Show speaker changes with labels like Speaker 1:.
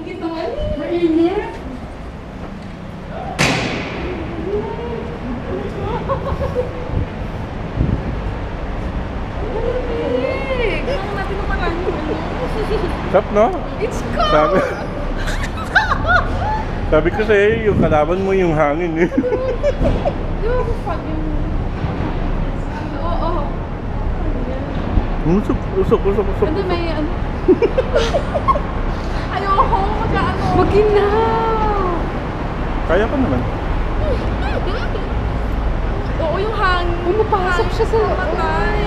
Speaker 1: Mainit.
Speaker 2: Ano natin ang marami
Speaker 3: Sarap, no?
Speaker 2: It's cold!
Speaker 3: Sabi, sabi ko sa'yo, yung kalaban mo yung hangin eh.
Speaker 2: Di ba pag yung... Oo.
Speaker 3: Usok.
Speaker 2: Ano may ano? Ayoko, mag-ano. Mag-inaw!
Speaker 3: Kaya ko naman.
Speaker 2: Oo, yung hangin.
Speaker 1: Pumapasok siya sa
Speaker 2: matay.